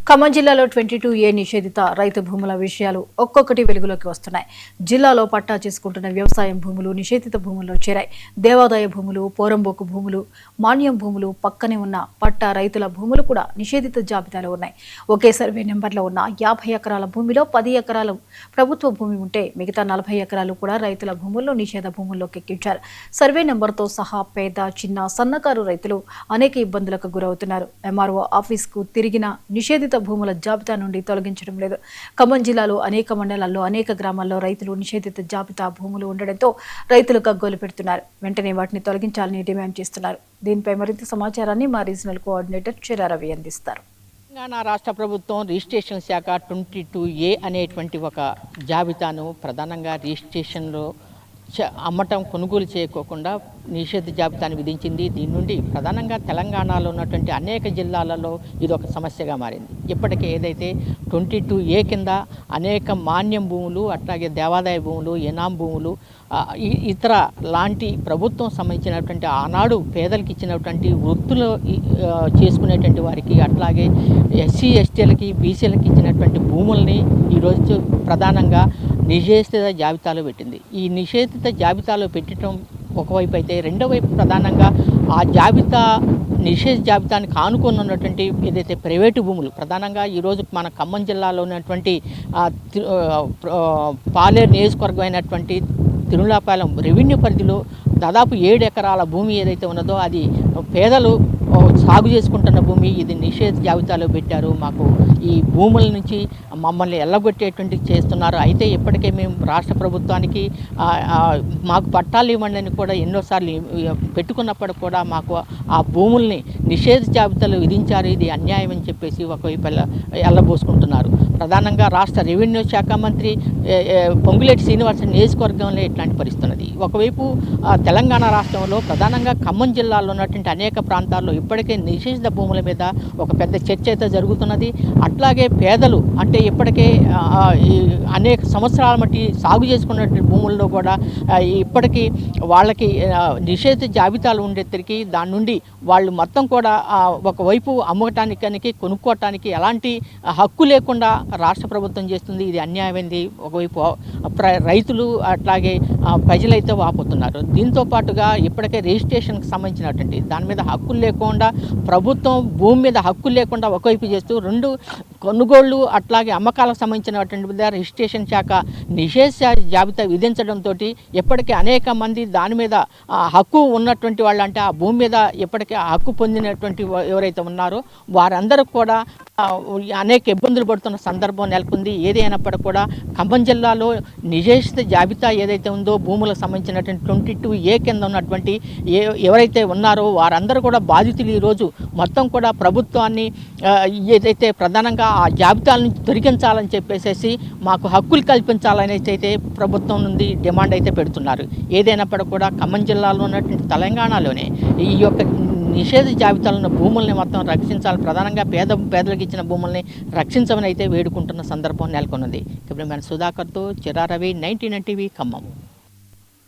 ఖమ్మం జిల్లాలో 22A నిషేధిత రైతు భూముల విషయాలు ఒక్కొక్కటి వెలుగులోకి వస్తున్నాయి. జిల్లాలో పట్టా చేసుకుంటున్న వ్యవసాయం భూములు నిషేధిత భూముల్లో చేరాయి. దేవాదాయ భూములు, పోరంబోకు భూములు, మాన్యం భూములు, పక్కనే ఉన్న పట్టా రైతుల భూములు కూడా నిషేధిత జాబితాలో ఉన్నాయి. ఒకే సర్వే నెంబర్లో ఉన్న 50 ఎకరాల భూమిలో 10 ఎకరాలు ప్రభుత్వ భూమి ఉంటే మిగతా 40 ఎకరాలు కూడా రైతుల భూముల్లో నిషేధ భూముల్లోకి ఎక్కించారు. సర్వే నెంబర్తో సహా పేద, చిన్న, సన్నకారు రైతులు అనేక ఇబ్బందులకు గురవుతున్నారు. ఎంఆర్ఓ ఆఫీస్కు తిరిగిన నిషేధిత భూముల జాబితా నుండి తొలగించడం లేదు. ఖమ్మం జిల్లాలో అనేక మండలాల్లో, అనేక గ్రామాల్లో రైతులు నిషేధిత జాబితా భూములు ఉండడంతో రైతులు గగ్గోలు పెడుతున్నారు. వెంటనే వాటిని తొలగించాలని డిమాండ్ చేస్తున్నారు. దీనిపై మరింత సమాచారాన్ని మా రీజనల్ కోఆర్డినేటర్ చిరారవి అందిస్తారు. తెలంగాణ రాష్ట్ర ప్రభుత్వం రిజిస్ట్రేషన్ శాఖ 22A అనేటువంటి ఒక జాబితాను ప్రధానంగా రిజిస్ట్రేషన్లో అమ్మటం, కొనుగోలు చేయకోకుండా నిషేధ జాబితాను విధించింది. దీని నుండి ప్రధానంగా తెలంగాణలో ఉన్నటువంటి అనేక జిల్లాలలో ఇది ఒక సమస్యగా మారింది. ఇప్పటికే ఏదైతే 22A కింద అనేక మాన్యం భూములు, అట్లాగే దేవాదాయ భూములు, ఎనాం భూములు, ఇతర లాంటి ప్రభుత్వం సంబంధించినటువంటి ఆనాడు పేదలకు ఇచ్చినటువంటి వృత్తులు చేసుకునేటువంటి వారికి, అట్లాగే ఎస్సీ ఎస్టీలకి, బీసీలకి ఇచ్చినటువంటి భూముల్ని ఈరోజు ప్రధానంగా నిషేధిత జాబితాలో పెట్టింది. ఈ నిషేధిత జాబితాలో పెట్టడం ఒకవైపు అయితే, రెండో వైపు ప్రధానంగా ఆ నిషేధ జాబితాని కానుకొని ఉన్నటువంటి ఏదైతే ప్రైవేటు భూములు, ప్రధానంగా ఈరోజు మన ఖమ్మం జిల్లాలో ఉన్నటువంటి పాలేరు నియోజకవర్గం అయినటువంటి తిరుమలాపాలెం రెవెన్యూ పరిధిలో దాదాపు 7 ఎకరాల భూమి ఏదైతే ఉన్నదో అది పేదలు సాగు చేసుకుంటున్న భూమి. ఇది నిషేధ జాబితాలో పెట్టారు. మాకు ఈ భూముల నుంచి మమ్మల్ని ఎల్లగొట్టేటువంటి చేస్తున్నారు. అయితే ఇప్పటికే మేము రాష్ట్ర ప్రభుత్వానికి మాకు పట్టాలు ఇవ్వండి అని కూడా ఎన్నోసార్లు పెట్టుకున్నప్పుడు కూడా మాకు ఆ భూముల్ని నిషేధ జాబితాలో విధించారు. ఇది అన్యాయం అని చెప్పేసి ఒకవైపు ఎల్లబోసుకుంటున్నారు. ప్రధానంగా రాష్ట్ర రెవెన్యూ శాఖ మంత్రి పొంగులేటి శ్రీనివాస నియోజకవర్గంలో ఇట్లాంటి పరిస్థితి ఉన్నది. ఒకవైపు తెలంగాణ రాష్ట్రంలో ప్రధానంగా ఖమ్మం జిల్లాలో ఉన్నటువంటి అనేక ప్రాంతాల్లో ఇప్పటికే నిషేధిత భూముల మీద ఒక పెద్ద చర్చ అయితే జరుగుతున్నది. అట్లాగే పేదలు అంటే ఇప్పటికే అనేక సంవత్సరాల మట్టి సాగు చేసుకున్నటువంటి భూముల్లో కూడా ఇప్పటికీ వాళ్ళకి నిషేధిత జాబితాలు ఉండేసరికి దాని నుండి వాళ్ళు మొత్తం కూడా ఒకవైపు అమ్మటానికి, కొనుక్కోవటానికి ఎలాంటి హక్కు లేకుండా రాష్ట్ర ప్రభుత్వం చేస్తుంది. ఇది అన్యాయమైంది. ఒకవైపు రైతులు అట్లాగే ప్రజలైతే వాపోతున్నారు. దీంతో పాటుగా ఇప్పటికే రిజిస్ట్రేషన్కి సంబంధించినటువంటి దాని మీద హక్కులు లేకుండా, ప్రభుత్వం భూమి మీద హక్కులు లేకుండా ఒకవైపు చేస్తూ, రెండు కొనుగోళ్లు అట్లాగే అమ్మకాలకు సంబంధించినటువంటి రిజిస్ట్రేషన్ శాఖ నిషేధ జాబితా విధించడంతో ఇప్పటికే అనేక మంది దాని మీద హక్కు ఉన్నటువంటి వాళ్ళు, అంటే ఆ భూమి మీద ఇప్పటికే హక్కు పొందినటువంటి ఎవరైతే ఉన్నారో వారందరూ కూడా అనేక ఇబ్బందులు పడుతున్న సందర్భం నెలకొంది. ఏది అయినప్పటికీ కూడా ఖమ్మం జిల్లాలో నిషేధిత జాబితా ఏదైతే ఉందో భూములకు సంబంధించినటువంటి 22A కింద ఉన్నటువంటి ఎవరైతే ఉన్నారో వారందరూ కూడా బాధితులు ఈరోజు మొత్తం కూడా ప్రభుత్వాన్ని ఏదైతే ప్రధానంగా ఆ జాబితాల నుంచి తొలగించాలని చెప్పేసి మాకు హక్కులు కల్పించాలని అయితే ప్రభుత్వం నుండి డిమాండ్ అయితే పెడుతున్నారు. ఏదైనప్పటికీ కూడా ఖమ్మం జిల్లాలో ఉన్నటువంటి తెలంగాణలోనే ఈ యొక్క నిషేధ జాబితాలో ఉన్న భూముల్ని మొత్తం రక్షించాలి. ప్రధానంగా పేదలకు ఇచ్చిన భూముల్ని రక్షించమని అయితే వేడుకుంటున్న సందర్భం నెలకొన్నది. కెమెరామెన్ సుధాకర్తో చిరారవి, 99 టీవీ ఖమ్మం.